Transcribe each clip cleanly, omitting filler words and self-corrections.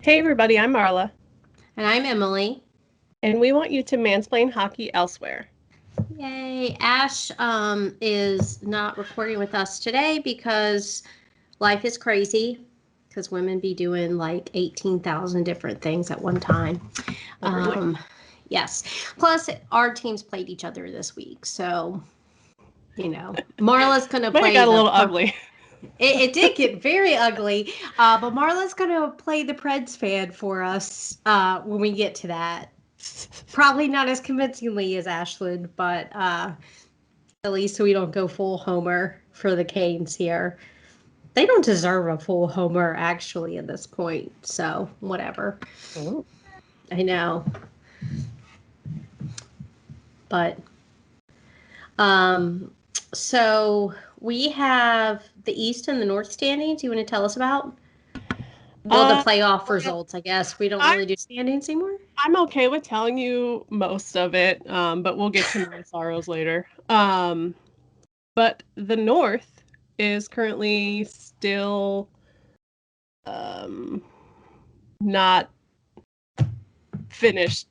Hey everybody, I'm Marla, And I'm Emily. and we want you to mansplain hockey elsewhere. Yay. Ash is not recording with us today because life is crazy because women be doing like 18,000 different things at one time. Literally. Yes. Plus, our teams played each other this week. So, Marla's going to Might have play got a little ugly. It did get very ugly, but Marla's going to play the Preds fan for us when we get to that. Probably not as convincingly as Ashland, but at least we don't go full homer for the Canes here. They don't deserve a full homer actually at this point, so whatever. Oh. I know. But um so we have the East and the North standings you want to tell us about? Well, the playoff Well, results, I guess. We don't I'm really do standings anymore. I'm okay with telling you most of it, but we'll get to my sorrows later. But the North is currently still not finished.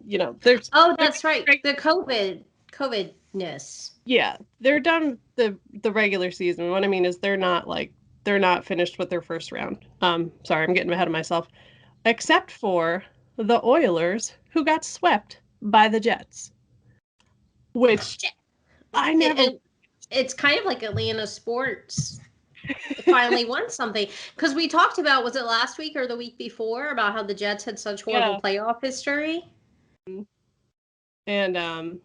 There's Oh, they're that's right. The COVIDness. yeah, they're done the regular season. What I mean is they're not finished with their first round. Sorry, I'm getting ahead of myself. Except for the Oilers, who got swept by the Jets, which I It, never. it, it's kind of like Atlanta sports finally won something because we talked about, was it last week or the week before, about how the Jets had such horrible Yeah, playoff history. and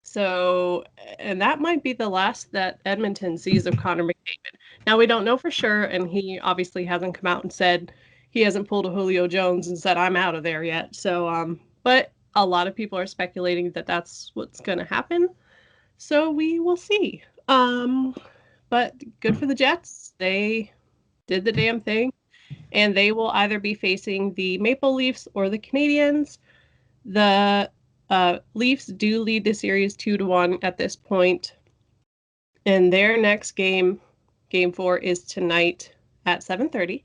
so and that might be the last that Edmonton sees of Connor McDavid. Now we don't know for sure, and he obviously hasn't come out and said he hasn't pulled a Julio Jones and said I'm out of there yet. So but a lot of people are speculating that that's what's going to happen. So we will see. But good for the Jets. They did the damn thing, and they will either be facing the Maple Leafs or the Canadiens. The Leafs do lead the series 2-1 at this point, and their next game, Game 4, is tonight at 7:30.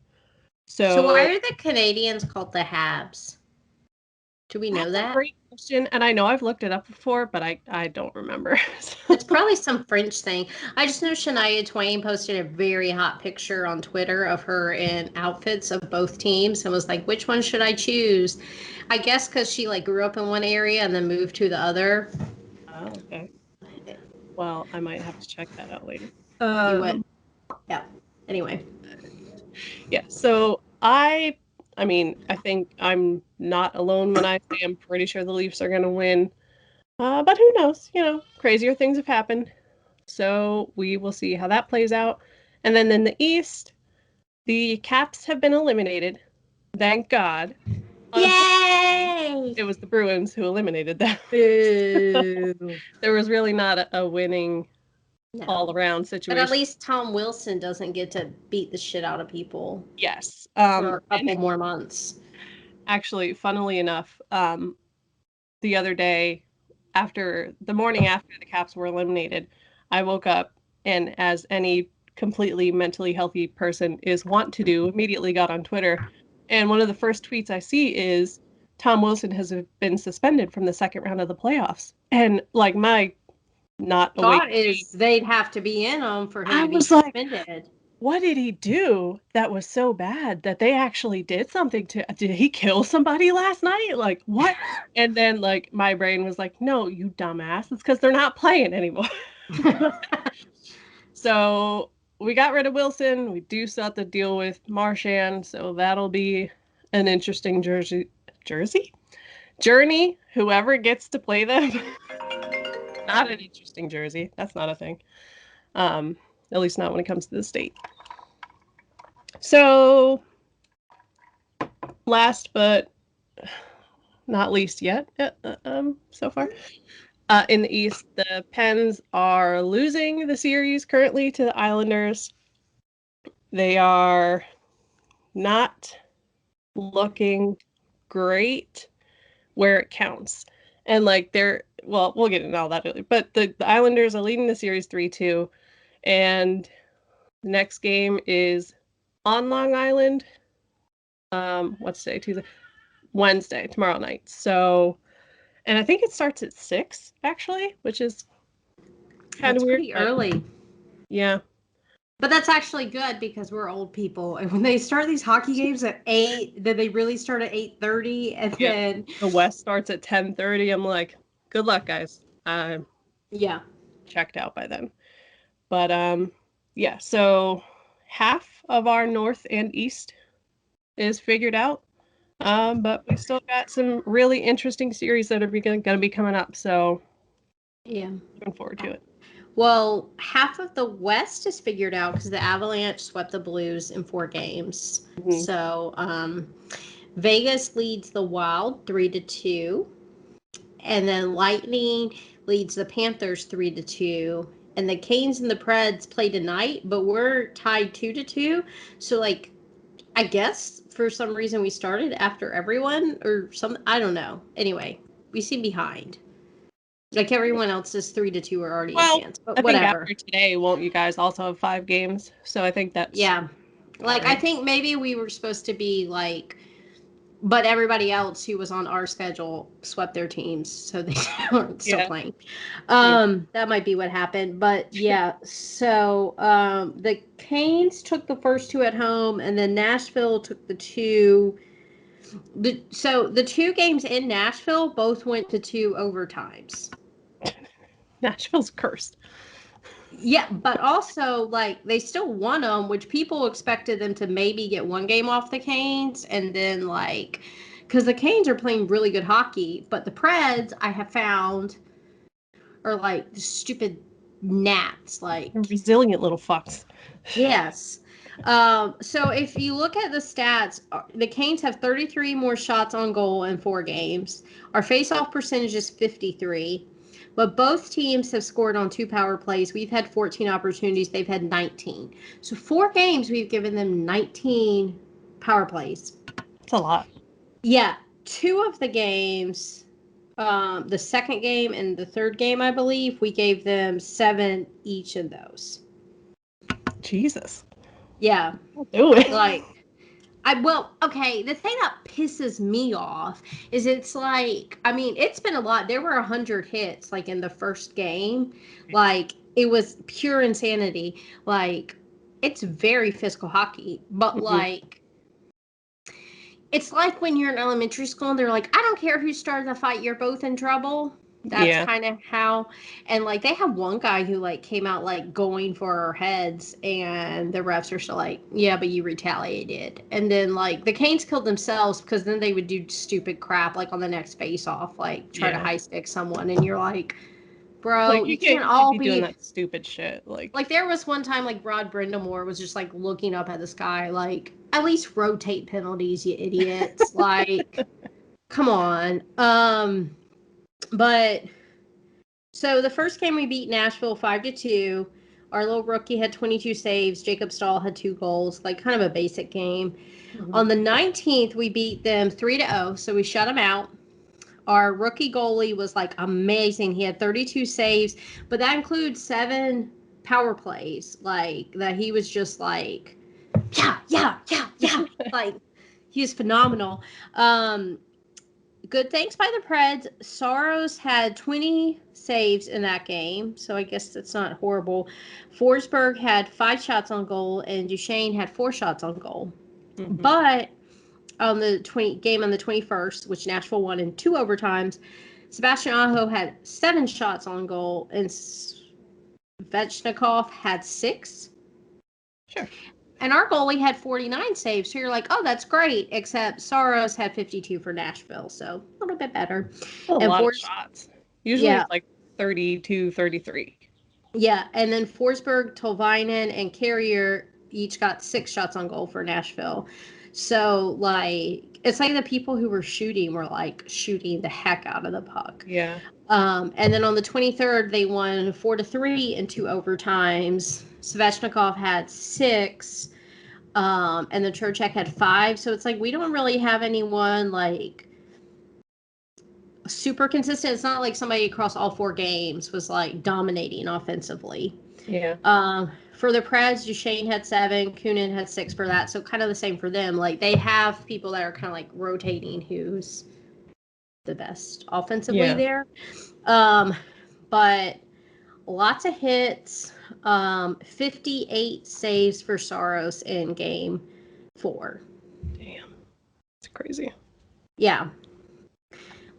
So why So are the Canadians called the Habs? Do we know that's a that? great question, and I know I've looked it up before, but I don't remember. It's probably some French thing. I just know Shania Twain posted a very hot picture on Twitter of her in outfits of both teams and was like, which one should I choose? I guess because she like grew up in one area and then moved to the other. Oh, okay. Well, I might have to check that out later. You would. Um, Yeah. Anyway. yeah. So I mean, I think I'm not alone when I say I'm pretty sure the Leafs are going to win. But who knows? Crazier things have happened. So we will see how that plays out. And then in the East, the Caps have been eliminated. Thank God. Unfortunately, Yay! it was the Bruins who eliminated them. Boo. There was really not a winning all No. around But at situation. least Tom Wilson doesn't get to beat the shit out of people Yes. for a And couple more months. actually, funnily enough, the other day, after the morning after the Caps were eliminated, I woke up and, as any completely mentally healthy person is wont to do, immediately got on Twitter. And one of the first tweets I see is Tom Wilson has been suspended from the second round of the playoffs. And like my not awake Thought brain, is they'd have to be in them for him I to be was like, suspended. what did he do that was so bad that they actually did something to? Did he kill somebody last night? Like, what? And then like my brain was like, no, you dumbass, it's because they're not playing anymore. So we got rid of Wilson. We do still have to deal with Marchand, so that'll be an interesting jersey journey. Whoever gets to play them. Not an interesting jersey, that's not a thing. um at least not when it comes to the state. So last but not least yet, so far, in the East, the Pens are losing the series currently to the Islanders. They are not looking great where it counts. And like well, we'll get into all that earlier, but the Islanders are leading the series 3-2, and the next game is on Long Island. What's today? Tuesday, Wednesday, tomorrow night. So, and I think it starts at 6 actually, which is kind That's of weird, pretty but early. yeah. But that's actually good because we're old people, and when they start these hockey games at 8, then they really start at 8:30, and Yeah. then The West starts at 10:30. I'm like, good luck, guys. I'm yeah, checked out by then. But yeah, so half of our North and East is figured out. But we still got some really interesting series that are going to be coming up. So yeah. looking forward to it. Well, half of the West is figured out because the Avalanche swept the Blues in 4 games. Mm-hmm. So Vegas leads the Wild 3-2, and then Lightning leads the Panthers 3-2. And the Canes and the Preds play tonight, but we're tied 2-2. So like, I guess for some reason we started after everyone or some. I don't know. Anyway, we seem behind. Like everyone else is 3-2 are already Well, advanced, but I think whatever. after today, won't you guys also have 5 games? So I think that's Yeah. all Like I right. think maybe we were supposed to be like, but everybody else who was on our schedule swept their teams, so they aren't still Yeah. playing. Yeah. That might be what happened, but yeah. So the Canes took the first 2 at home, and then Nashville took the 2. So the 2 games in Nashville both went to 2 overtimes. Nashville's cursed. Yeah, but also like they still won them, which people expected them to maybe get 1 game off the Canes, and then like because the Canes are playing really good hockey, but the Preds I have found are like stupid gnats. Like Resilient little fucks. yes. So if you look at the stats, the Canes have 33 more shots on goal in 4 games. Our face-off percentage is 53. But both teams have scored on 2 power plays. We've had 14 opportunities. They've had 19. So 4 games, we've given them 19 power plays. That's a lot. Yeah, 2 of the games, the second game and the third game, I believe, we gave them 7 each of those. Jesus. Yeah, I'll do it. like okay, the thing that pisses me off is it's like, I mean, it's been a lot. There were 100 hits like in the first game. Like it was pure insanity. Like it's very physical hockey, but Mhm. like it's like when you're in elementary school and they're like, I don't care who started the fight, you're both in trouble. That's Yeah. kind of how, and like they have one guy who like came out like going for our heads, and the refs are still like, yeah, but you retaliated. And then like the Canes killed themselves because then they would do stupid crap like on the next face off, like try to Yeah. high stick someone, and you're like, bro, Like you you can't can't all be doing be that stupid shit. like there was one time like Rod Brindamore was just like looking up at the sky, like at least rotate penalties, you idiots. Like, come on. But so the first game we beat Nashville 5-2. Our little rookie had 22 saves. Jacob Stahl had 2 goals, like kind of a basic game. Mhm. On the 19th, we beat them 3-0, so we shut them out. Our rookie goalie was like amazing. He had 32 saves, but that includes 7 power plays. Like that he was just like, yeah, yeah, yeah, yeah. Like he was phenomenal. Good thanks by the Preds. Soros had 20 saves in that game, so I guess that's not horrible. Forsberg had 5 shots on goal, and Duchesne had 4 shots on goal. Mhm. But on the 20 game on the 21st, which Nashville won in 2 overtimes, Sebastian Aho had 7 shots on goal, and Svechnikov had 6. Sure. And our goalie had 49 saves. So you're like, oh, that's great. Except Saros had 52 for Nashville. So a little bit better. A And lot of Fors, shots. Usually yeah, it's like 32, 33. yeah. And then Forsberg, Tolvainen, and Carrier each got 6 shots on goal for Nashville. So, like, it's like the people who were shooting were like shooting the heck out of the puck. Yeah. And then on the 23rd, they won 4-3 in 2 overtimes. Svechnikov had 6. And the Trocheck had 5. So it's like we don't really have anyone like super consistent. It's not like somebody across all 4 games was like dominating offensively. Yeah. For the Preds, Duchesne had 7, Coonan had 6 for that. So kind of the same for them. Like they have people that are kind of like rotating who's the best offensively Yeah. there. But lots of hits, 58 saves for Saros in game 4. Damn. It's crazy. Yeah.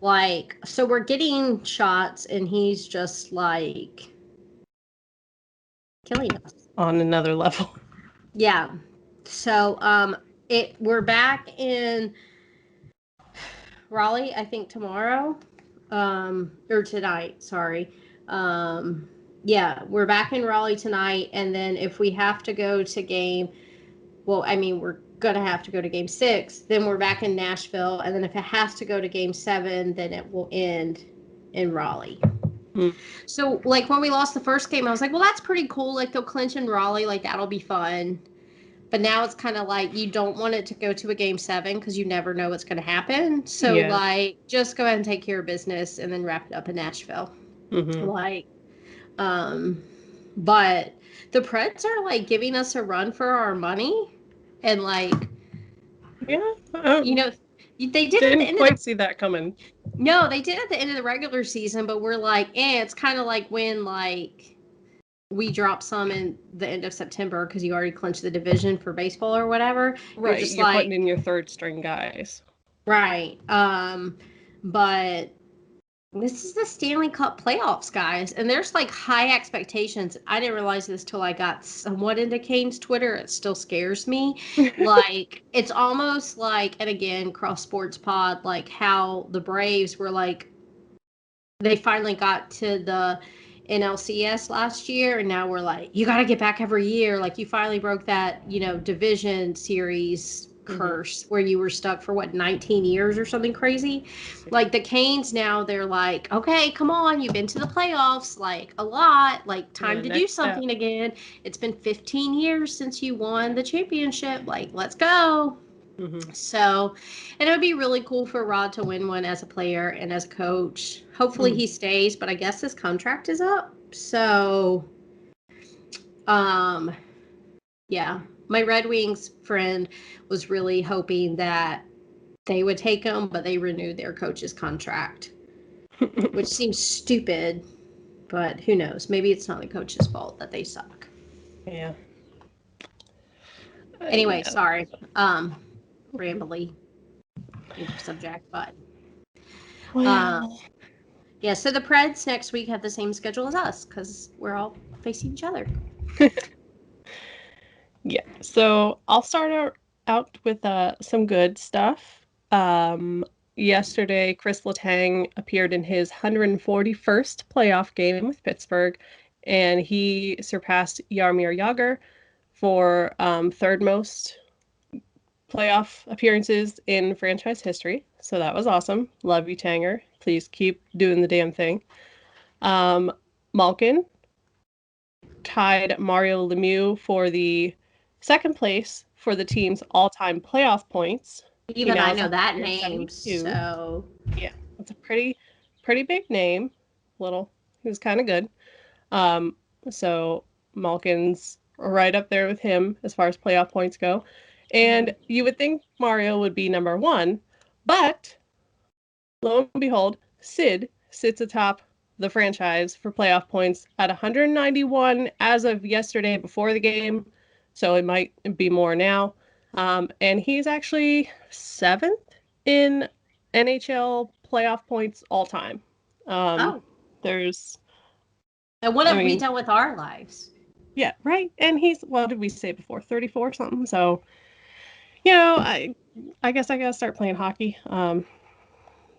Like, so we're getting shots and he's just like killing us. On another level. Yeah. So, we're back in Raleigh, I think tomorrow, or tonight, sorry. Um, yeah, we're back in Raleigh tonight. And then if we have to go to game, well, I mean, we're going to have to go to game 6, then we're back in Nashville. And then if it has to go to game 7, then it will end in Raleigh. Hmm. So, like, when we lost the first game, I was like, well, that's pretty cool. Like, they'll clinch in Raleigh. Like, that'll be fun. But now it's kind of like you don't want it to go to a game 7 because you never know what's going to happen. So, Yeah. like, just go ahead and take care of business and then wrap it up in Nashville. Mm-hmm. Like, um, but the Preds are like giving us a run for our money. And, like, Yeah. you know, they did at the Didn't end of the quite see that coming. no, they did at the end of the regular season, but we're like, it's kind of like when, like, we dropped some in the end of September because you already clinched the division for baseball or whatever. You're Right. just You're putting like, in your third string guys. right. But this is the Stanley Cup playoffs, guys, and there's like high expectations. I didn't realize this till I got somewhat into Kane's Twitter. It still scares me. Like, it's almost like, and again, cross sports pod, like how the Braves were like, they finally got to the NLCS last year, and now we're like, you got to get back every year. Like, you finally broke that, division series curse where you were stuck for what, 19 years or something crazy. Like the Canes now, they're like, okay, come on, you've been to the playoffs like a lot, like Yeah. time to do Next step. something again. It's been 15 years since you won the championship. Like, let's go. Mm-hmm. So, and it would be really cool for Rod to win one as a player and as a coach. Hopefully Mm-hmm. he stays, but I guess his contract is up. So, um, yeah, my Red Wings friend was really hoping that they would take him, but they renewed their coach's contract, which seems stupid, but who knows? Maybe it's not the coach's fault that they suck. Yeah. Anyway, Yeah. sorry. Rambly subject, but uh, Well. yeah, so the Preds next week have the same schedule as us because we're all facing each other. Yeah. So I'll start out with some good stuff. Yesterday, Chris Letang appeared in his 141st playoff game with Pittsburgh, and he surpassed Jaromir Jagr for third most playoff appearances in franchise history. So that was awesome. Love you, Tanger. Please keep doing the damn thing. Um, Malkin tied Mario Lemieux for the second place for the team's all-time playoff points. He Even now I has know that name, 172. so Yeah, that's a pretty big name. Little, he was kind of good. Um, so Malkin's right up there with him as far as playoff points go. And you would think Mario would be number one, but lo and behold, Sid sits atop the franchise for playoff points at 191 as of yesterday before the game. So it might be more now. And he's actually seventh in NHL playoff points all time. Um, oh, there's, and what I have we mean, done with our lives? yeah, right. And he's, what did we say before? 34 something. So, I guess I gotta start playing hockey.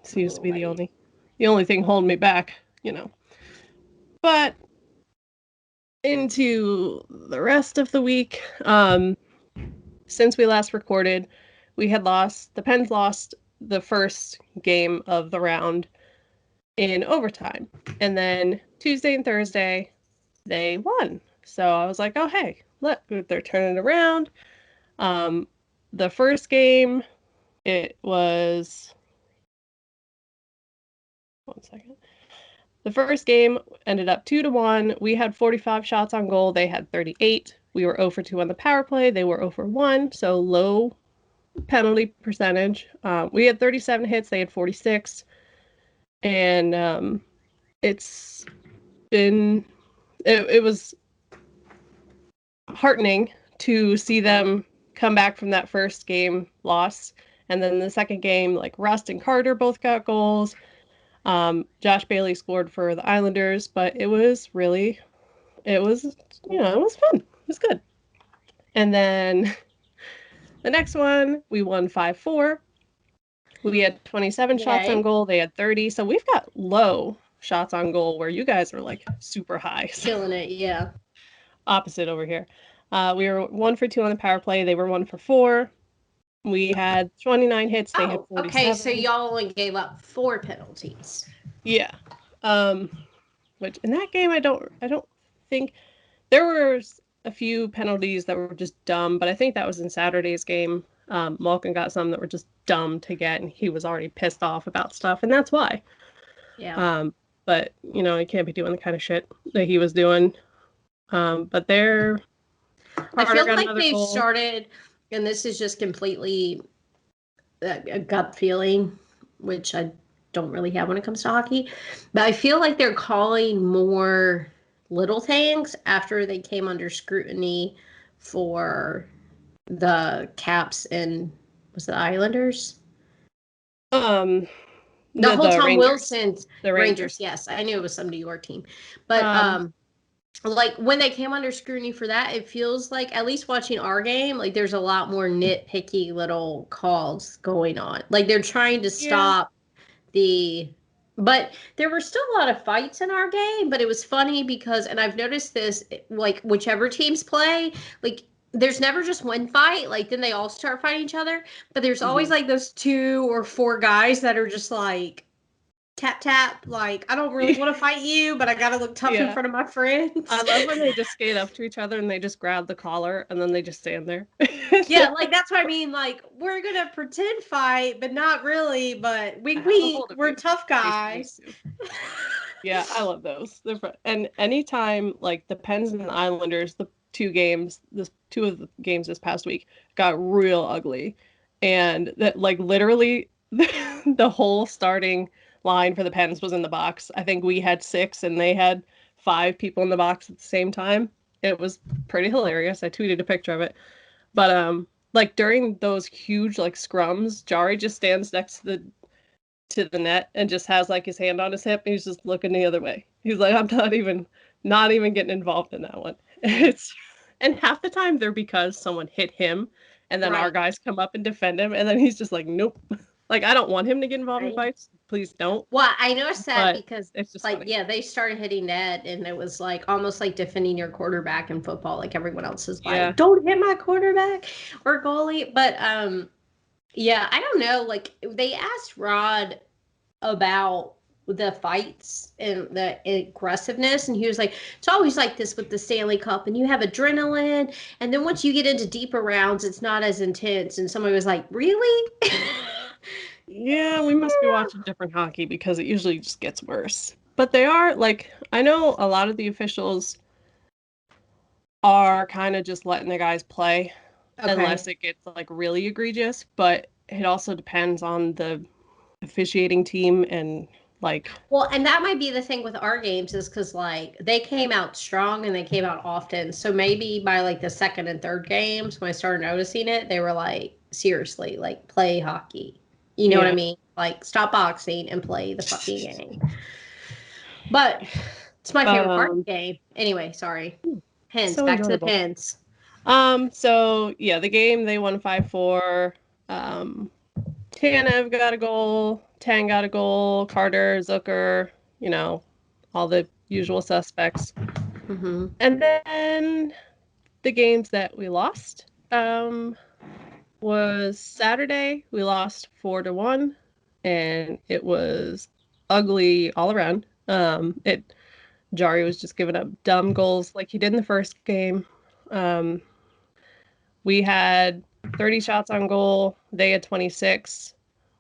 Seems to be Right. the only thing holding me back. But into the rest of the week, since we last recorded, the Pens lost the first game of the round in overtime. And then Tuesday and Thursday, they won. So I was like, oh, hey, look, they're turning it around. Um, the first game, it was, one second. The first game ended up 2-1. We had 45 shots on goal. They had 38. We were 0 for 2 on the power play. They were 0 for 1, so low penalty percentage. We had 37 hits. They had 46. And it's been, it was heartening to see them come back from that first game loss. And then the second game, like Rust and Carter both got goals. Josh Bailey scored for the Islanders, but it was fun. It was good. And then the next one, we won 5-4. We had 27 shots on goal. They had 30. So we've got low shots on goal where you guys are like super high. Killing it, yeah. Opposite over here. We were 1 for 2 on the power play. They were 1 for 4. We had 29 hits. They had 47. Okay, so y'all only gave up 4 penalties. Yeah. Which in that game, I don't think there were a few penalties that were just dumb, but I think that was in Saturday's game. Malkin got some that were just dumb to get, and he was already pissed off about stuff, and that's why. Yeah. But you can't be doing the kind of shit that he was doing. But they're. I feel like they've started, and this is just completely a gut feeling, which I don't really have when it comes to hockey, but I feel like they're calling more little things after they came under scrutiny for the Caps and was it the Islanders? The whole Tom Rangers. Wilson's the Rangers. Yes, I knew it was some New York team, but like when they came under scrutiny for that, it feels like, at least watching our game, like there's a lot more nitpicky little calls going on. Like they're trying to stop but there were still a lot of fights in our game. But it was funny because, and I've noticed this, like whichever teams play, like there's never just one fight. Like then they all start fighting each other. But there's always like those 2 or 4 guys that are just like, tap tap, like I don't really want to fight you, but I gotta look tough in front of my friends. I love when they just skate up to each other and they just grab the collar and then they just stand there. Yeah, like that's what I mean. Like we're gonna pretend fight, but not really. But we're tough guys. Yeah, I love those. They're fun. And anytime like the Pens and the Islanders, the 2 of the games this past week got real ugly, and that like literally the whole starting line for the Pens was in the box. I think we had 6 and they had 5 people in the box at the same time. It was pretty hilarious. I tweeted a picture of it. But like during those huge like scrums, Jari just stands next to the net and just has like his hand on his hip and he's just looking the other way. He's like, I'm not even getting involved in that one. And half the time they're because someone hit him and then our guys come up and defend him and then he's just like, nope. Like, I don't want him to get involved in fights. Please don't. Well, I noticed that because it's just like, funny. yeah, they started hitting net and it was like almost like defending your quarterback in football. Like everyone else is like, don't hit my quarterback or goalie. But yeah, I don't know. Like they asked Rod about the fights and the aggressiveness, and he was like, it's always like this with the Stanley Cup, and you have adrenaline, and then once you get into deeper rounds, it's not as intense. And somebody was like, really? Yeah, we must be watching different hockey because it usually just gets worse. But they are, like, I know a lot of the officials are kind of just letting the guys play unless it gets, like, really egregious. But it also depends on the officiating team and, like... Well, and that might be the thing with our games is because, like, they came out strong and they came out often. So maybe by, like, the second and third games, when I started noticing it, they were like, seriously, like, play hockey. You know what I mean? Like, stop boxing and play the fucking game. But it's my favorite part of the game. Anyway, sorry. Pens. So back enjoyable. To the Pens. So, yeah, the game, they won 5-4. Tanev got a goal. Tang got a goal. Carter, Zucker, all the usual suspects. Mm-hmm. And then the games that we lost. Was Saturday. We lost 4-1, and it was ugly all around. Jari was just giving up dumb goals like he did in the first game. We had 30 shots on goal. They had 26.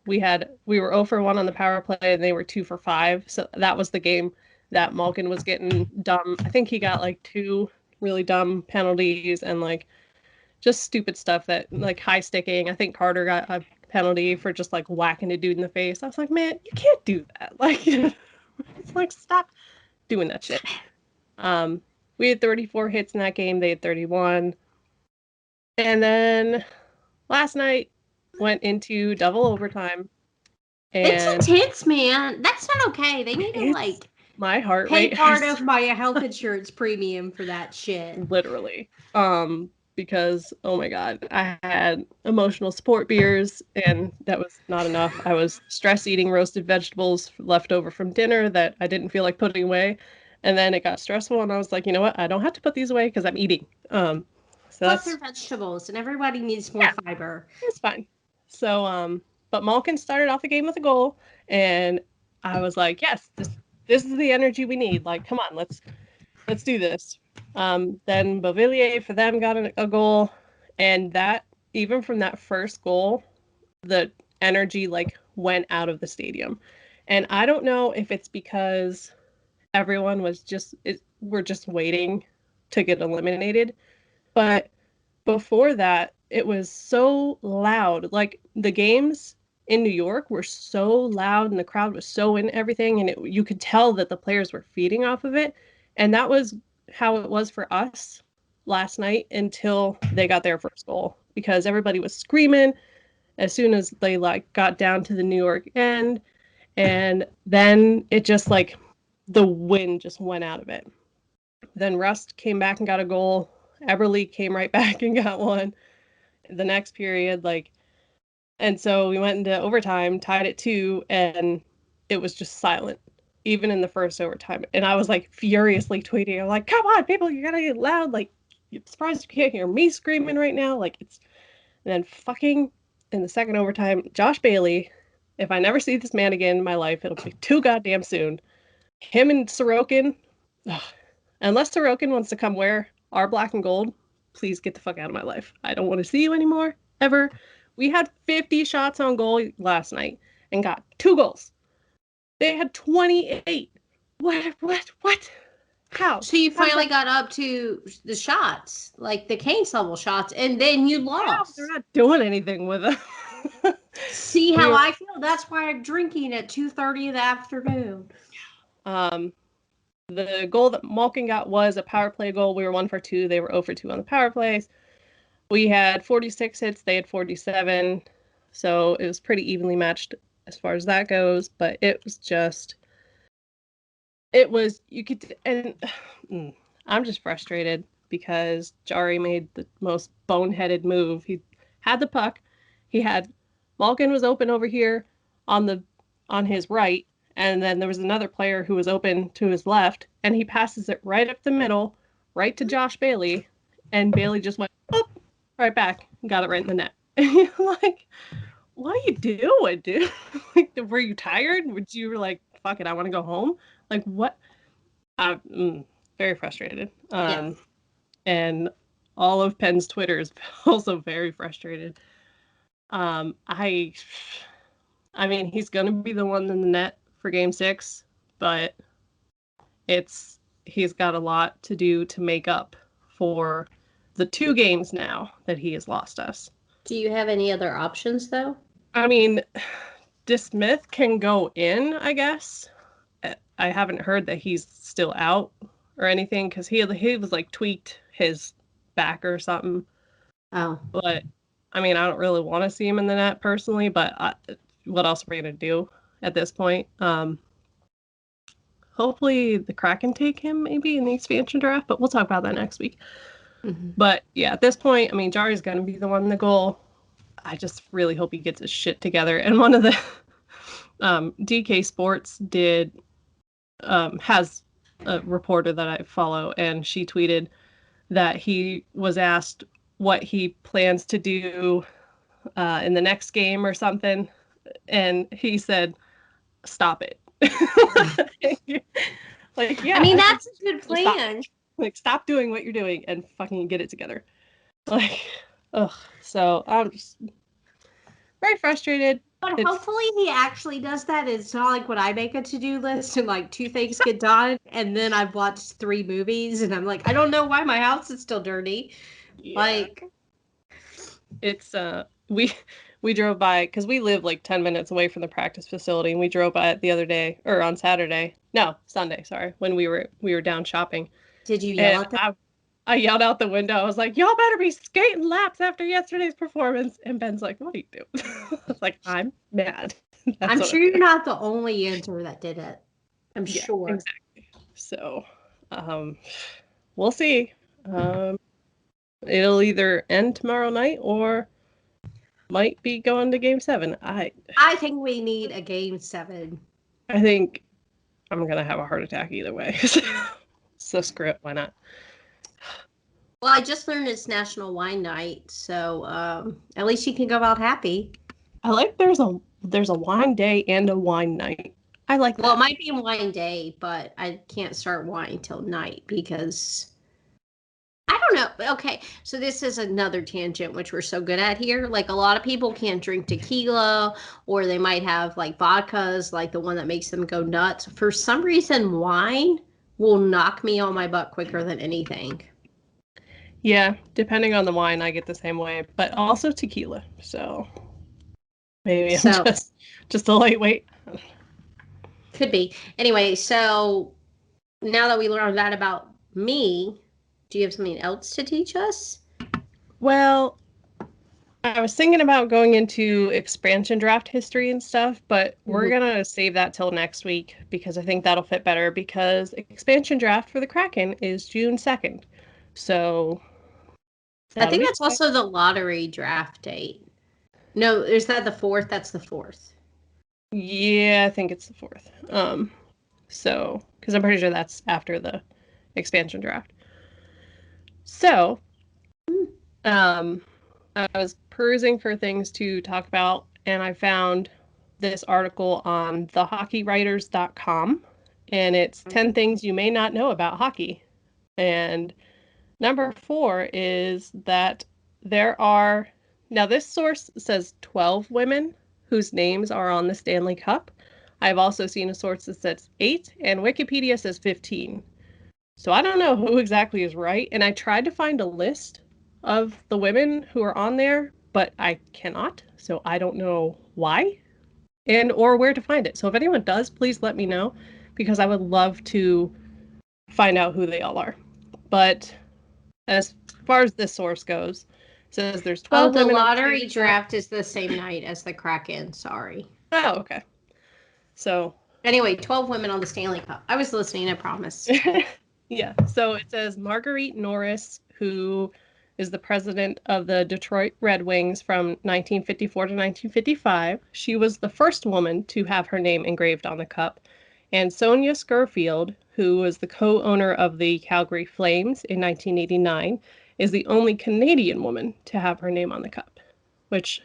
We were 0 for 1 on the power play, and they were 2 for 5. So that was the game that Malkin was getting dumb. I think he got like 2 really dumb penalties and like just stupid stuff that like high sticking. I think Carter got a penalty for just like whacking a dude in the face. I was like, man, you can't do that. Like, it's like stop doing that shit. We had 34 hits in that game. They had 31. And then last night went into double overtime. It's And intense, man. That's not okay. They need to it's like my heart pay rate part has of my health insurance premium for that shit. literally. Because oh my god, I had emotional support beers and that was not enough. I was stress eating roasted vegetables left over from dinner that I didn't feel like putting away. And then it got stressful and I was like, you know what? I don't have to put these away because I'm eating. So Plus, they're that's vegetables, and everybody needs more yeah, fiber. it's fine. So but Malkin started off the game with a goal and I was like, yes, this is the energy we need. Like, come on, let's do this. Then Beauvillier for them got a goal, and that even from that first goal, the energy like went out of the stadium, and I don't know if it's because everyone was we're just waiting to get eliminated, but before that, it was so loud. Like the games in New York were so loud and the crowd was so in everything and you could tell that the players were feeding off of it. And that was how it was for us last night until they got their first goal because everybody was screaming as soon as they like got down to the New York end and then it just like the wind just went out of it. Then Rust came back and got a goal. Eberle came right back and got one the next period, like, and so we went into overtime, tied at 2, and it was just silent, even in the first overtime. And I was like furiously tweeting, I'm like, come on, people, you gotta get loud. Like, you're surprised you can't hear me screaming right now. Like, it's, and then fucking in the second overtime, Josh Bailey, if I never see this man again in my life, it'll be too goddamn soon. Him and Sorokin, ugh, unless Sorokin wants to come wear our black and gold, please get the fuck out of my life. I don't want to see you anymore, ever. We had 50 shots on goal last night and got 2 goals. They had 28. What? How? So you How does finally that? got up to the shots, like the Canes level shots, and then you Yeah, they're lost. not doing anything with them. See we how were, I feel? That's why I'm drinking at 2:30 in the afternoon. um, the goal that Malkin got was a power play goal. We were 1 for 2. They were 0 for 2 on the power plays. We had 46 hits, they had 47. So it was pretty evenly matched as far as that goes, but it was just you could and I'm just frustrated because Jari made the most boneheaded move. He had the puck. He had Malkin was open over here on the on his right, and then there was another player who was open to his left, and he passes it right up the middle, right to Josh Bailey, and Bailey just went up right back and got it right in the net. And you're like, what are you doing, dude? Like, were you tired? Would you were like, fuck it, I want to go home? Like, what? I'm very frustrated. Yes. And all of Penn's Twitter is also very frustrated. Um, I, I mean, he's gonna be the one in the net for Game 6, but he's got a lot to do to make up for the 2 games now that he has lost us. Do you have any other options though? I mean, DeSmith can go in, I guess. I haven't heard that he's still out or anything because he was like tweaked his back or something. Oh, But I mean, I don't really want to see him in the net personally. But what else are we gonna do at this point? Hopefully the Kraken take him maybe in the expansion draft, but we'll talk about that next week. mm-hmm. But yeah, at this point, I mean, Jari's gonna be the one in the goal. I just really hope he gets his shit together. And one of the DK Sports has a reporter that I follow, and she tweeted that he was asked what he plans to do in the next game or something, and he said, "Stop it." Like, I yeah, mean, I think that's a good stop. plan. Like, stop doing what you're doing and fucking get it together. Like, ugh. So I'm just very frustrated. But It's hopefully he actually does that. It's not like when I make a to-do list and like 2 things get done and then I've watched 3 movies and I'm like, I don't know why my house is still dirty. yeah. Like, It's we drove by because we live like 10 minutes away from the practice facility, and we drove by it the other day or on Saturday. No, Sunday, sorry, when we were down shopping. did you yell And at them? I yelled out the window. I was like, "Y'all better be skating laps after yesterday's performance." And Ben's like, "What are you doing?" I was like, "I'm mad." That's I'm what I'm sure you're doing. not the only answer that did it. I'm Yeah, sure. exactly. So, um, we'll see. Um, it'll either end tomorrow night or might be going to game seven. I think we need a game 7. I think I'm gonna have a heart attack either way. So screw it. Why not? Well, I just learned it's National Wine Night, so at least you can go out happy. I like there's a wine day and a wine night. I like Well, it that. might be wine day, but I can't start wine till night because I don't know. Okay, so this is another tangent which we're so good at here. Like a lot of people can't drink tequila or they might have like vodkas, like the one that makes them go nuts. For some reason, wine will knock me on my butt quicker than anything. Yeah, depending on the wine, I get the same way, but also tequila. So maybe I'm So, just a lightweight. could be. Anyway, so now that we learned that about me, do you have something else to teach us? Well, I was thinking about going into expansion draft history and stuff, but we're Mhm. gonna save that till next week because I think that'll fit better because expansion draft for the Kraken is June 2nd. So I that'll think be that's also the lottery draft date. No, is that the 4th? That's the 4th. yeah, I think it's the 4th. So because I'm pretty sure that's after the expansion draft. So, um, I was perusing for things to talk about, and I found this article on thehockeywriters.com, and it's 10 things you may not know about hockey. And number 4 is that there are, now this source says 12 women whose names are on the Stanley Cup. I've also seen a source that says 8, and Wikipedia says 15. So I don't know who exactly is right, and I tried to find a list of the women who are on there, but I cannot. So I don't know why and or where to find it. So if anyone does, please let me know because I would love to find out who they all are. But as far as this source goes, it says there's Oh, 12 the women on the lottery Stanley Cup. draft is the same night as the Kraken. Sorry. Oh, okay. So Anyway, 12 women on the Stanley Cup. I was listening, I promise. yeah. So it says Marguerite Norris, who is the president of the Detroit Red Wings from 1954 to 1955. She was the first woman to have her name engraved on the cup. And Sonia Scurfield, who was the co-owner of the Calgary Flames in 1989, is the only Canadian woman to have her name on the cup, which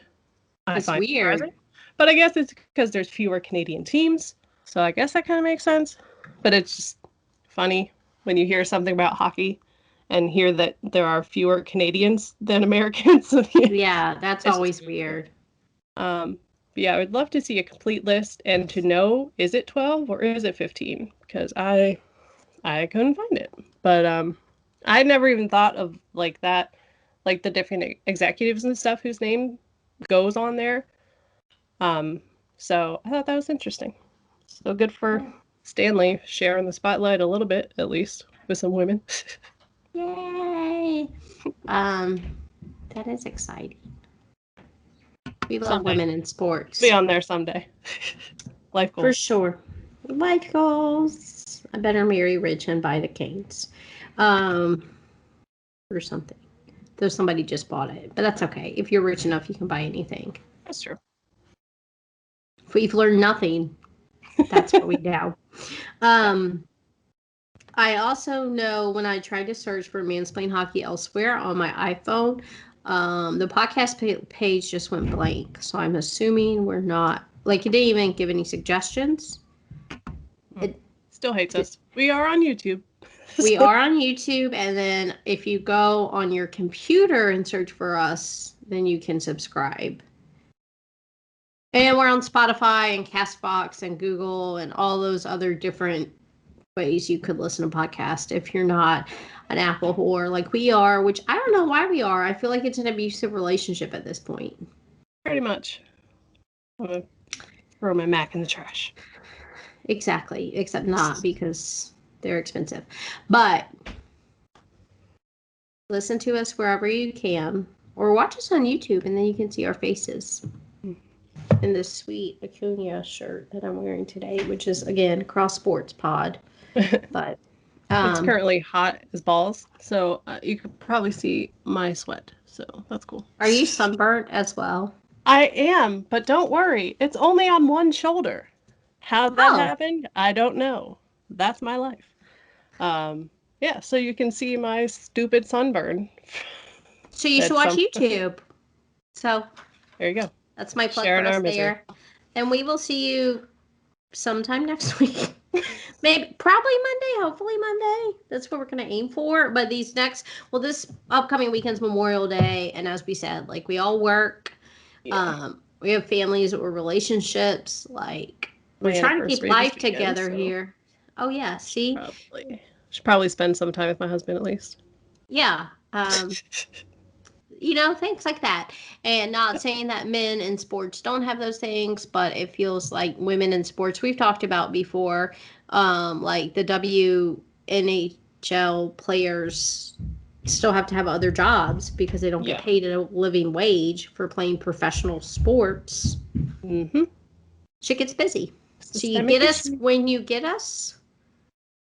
I It's find weird. surprising. But I guess it's because there's fewer Canadian teams, so I guess that kind of makes sense. But it's just funny when you hear something about hockey and hear that there are fewer Canadians than Americans. Yeah, that's It's just always weird. um, yeah, I would love to see a complete list and to know is it 12 or is it 15? Because I couldn't find it. But I never even thought of like that, like the different executives and stuff whose name goes on there. Um, so I thought that was interesting. So good for Stanley sharing the spotlight a little bit, at least, with some women. Yay. Um, that is exciting. We love Someday. women in Be sports. on there someday. Life For goals. sure. Life goals. I better marry rich and buy the canes. Um, or something. Though somebody just bought it. But that's okay. If you're rich enough, you can buy anything. That's true. If we've learned nothing, that's what we know. Yeah. Um, I also know when I tried to search for Mansplain Hockey elsewhere on my iPhone, the podcast page just went blank. So I'm assuming we're not, like, it didn't even give any suggestions. It, Still hates us. We are on YouTube. we are on YouTube, and then if you go on your computer and search for us, then you can subscribe. And we're on Spotify and Castbox and Google and all those other different ways you could listen to podcasts if you're not an Apple whore like we are, which I don't know why we are. I feel like it's an abusive relationship at this point. Pretty much. I'm going to throw my Mac in the trash. Exactly, except not because they're expensive. But listen to us wherever you can, or watch us on YouTube, and then you can see our faces in this sweet Acuna shirt that I'm wearing today, which is, again, Cross Sports Pod. But it's currently hot as balls, so you could probably see my sweat. So that's cool. Are you sunburnt as well? I am, but don't worry. It's only on one shoulder. How that happened, I don't know. That's my life. Yeah, so you can see my stupid sunburn. So you should watch YouTube. So there you go. That's my plug for us there. And we will see you sometime next week. Maybe, probably Monday, hopefully Monday. That's what we're going to aim for. But this upcoming weekend's Memorial Day. And as we said, like, we all work. Yeah. We have families or relationships. Like, we're trying to keep life together here. Oh, yeah. See? Should probably spend some time with my husband at least. Yeah. Things like that. And not saying that men in sports don't have those things, but it feels like women in sports, we've talked about before, like the WNHL players still have to have other jobs because they don't get paid a living wage for playing professional sports. Mm-hmm. Shit gets busy. So you get us when you get us,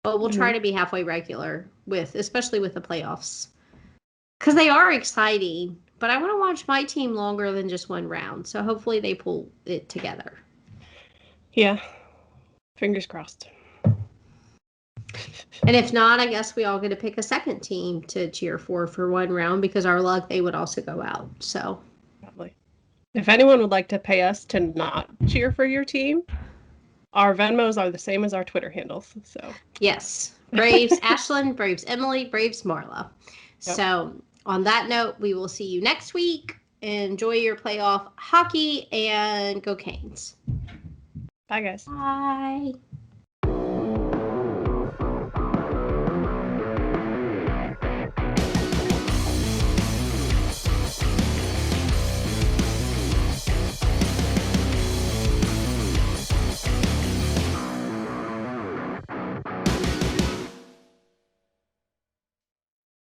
but we'll try to be halfway regular especially with the playoffs. Because they are exciting, but I want to watch my team longer than just one round. So hopefully they pull it together. Yeah. Fingers crossed. And if not, I guess we all get to pick a second team to cheer for one round because our luck, they would also go out. So probably. If anyone would like to pay us to not cheer for your team, our Venmos are the same as our Twitter handles. So yes. Braves Ashland, Braves Emily, Braves Marla. Yep. So on that note, we will see you next week. Enjoy your playoff hockey and go Canes. Bye, guys. Bye.